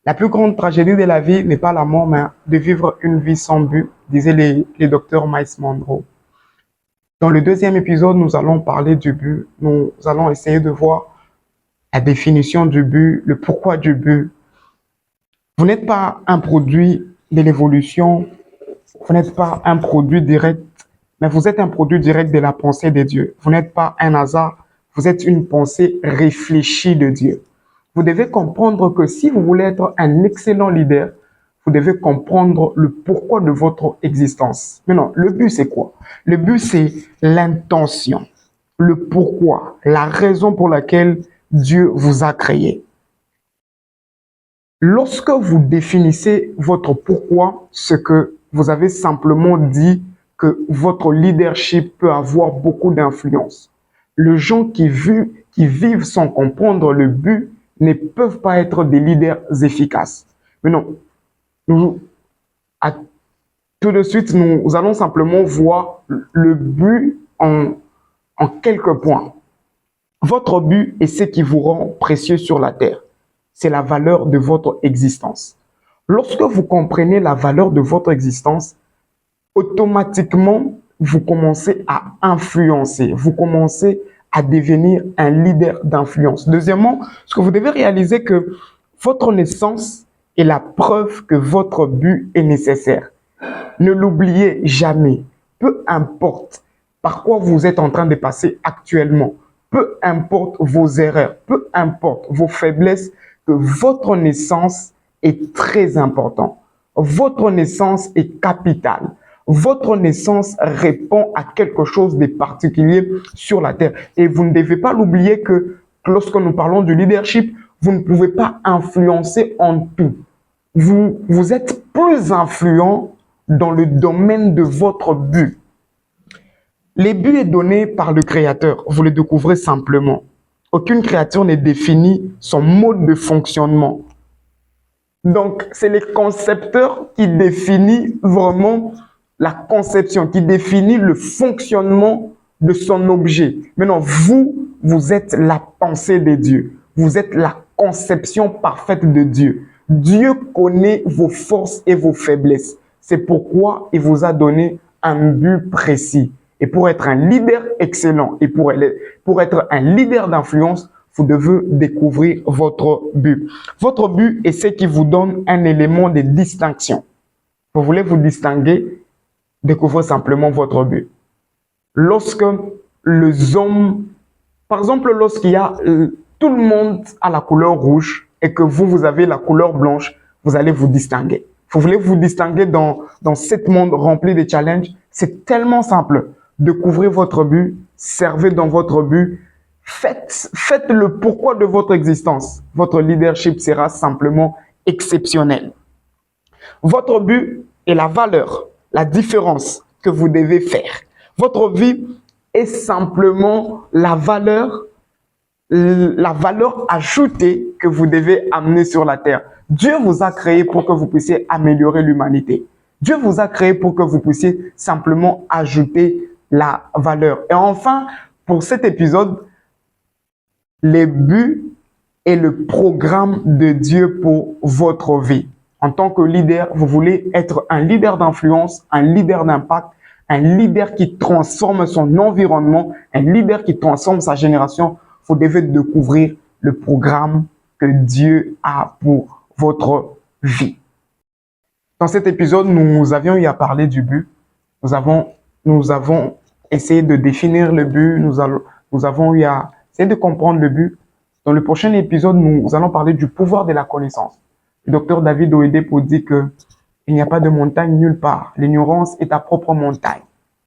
La plus grande tragédie de la vie n'est pas la mort, mais de vivre une vie sans but, disaient les docteurs Miles Monroe. Dans le deuxième épisode, nous allons parler du but. Nous allons essayer de voir la définition du but, le pourquoi du but. Vous n'êtes pas un produit de l'évolution, vous n'êtes pas un produit direct, mais vous êtes un produit direct de la pensée de Dieu. Vous n'êtes pas un hasard, vous êtes une pensée réfléchie de Dieu. Vous devez comprendre que si vous voulez être un excellent leader, vous devez comprendre le pourquoi de votre existence. Maintenant, le but, c'est quoi? Le but, c'est l'intention, le pourquoi, la raison pour laquelle Dieu vous a créé. Lorsque vous définissez votre pourquoi, ce que vous avez simplement dit que votre leadership peut avoir beaucoup d'influence. Les gens qui vivent sans comprendre le but ne peuvent pas être des leaders efficaces. Mais non, tout de suite, nous allons simplement voir le but en quelques points. Votre but est ce qui vous rend précieux sur la terre. C'est la valeur de votre existence. Lorsque vous comprenez la valeur de votre existence, automatiquement, vous commencez à influencer, vous commencez à devenir un leader d'influence. Deuxièmement, ce que vous devez réaliser que votre naissance est la preuve que votre but est nécessaire. Ne l'oubliez jamais, peu importe par quoi vous êtes en train de passer actuellement, peu importe vos erreurs, peu importe vos faiblesses, que votre naissance est très importante. Votre naissance est capitale. Votre naissance répond à quelque chose de particulier sur la terre. Et vous ne devez pas l'oublier que lorsque nous parlons du leadership, vous ne pouvez pas influencer en tout. Vous êtes plus influent dans le domaine de votre but. Les buts est donné par le Créateur. Vous le découvrez simplement. Aucune créature n'est définie son mode de fonctionnement. Donc, c'est les concepteurs qui définissent vraiment la conception, qui définit le fonctionnement de son objet. Maintenant, vous êtes la pensée de Dieu. Vous êtes la conception parfaite de Dieu. Dieu connaît vos forces et vos faiblesses. C'est pourquoi il vous a donné un but précis. Et pour être un leader excellent et pour être un leader d'influence, vous devez découvrir votre but. Votre but est ce qui vous donne un élément de distinction. Vous voulez vous distinguer, découvrez simplement votre but. Lorsque les hommes, par exemple, lorsqu'il y a tout le monde a la couleur rouge et que vous avez la couleur blanche, vous allez vous distinguer. Vous voulez vous distinguer dans ce monde rempli de challenges, c'est tellement simple. Découvrez votre but, servez dans votre but, faites le pourquoi de votre existence. Votre leadership sera simplement exceptionnel. Votre but est la valeur, la différence que vous devez faire. Votre vie est simplement la valeur ajoutée que vous devez amener sur la terre. Dieu vous a créé pour que vous puissiez améliorer l'humanité. Dieu vous a créé pour que vous puissiez simplement ajouter la valeur. Et enfin, pour cet épisode, les buts et le programme de Dieu pour votre vie. En tant que leader, vous voulez être un leader d'influence, un leader d'impact, un leader qui transforme son environnement, un leader qui transforme sa génération. Vous devez découvrir le programme que Dieu a pour votre vie. Dans cet épisode, nous avions eu à parler du but. Nous avons essayé de définir le but. Nous avons eu à essayer de comprendre le but. Dans le prochain épisode, nous allons parler du pouvoir de la connaissance. Le docteur David Oyedepo dit que il n'y a pas de montagne nulle part. L'ignorance est ta propre montagne.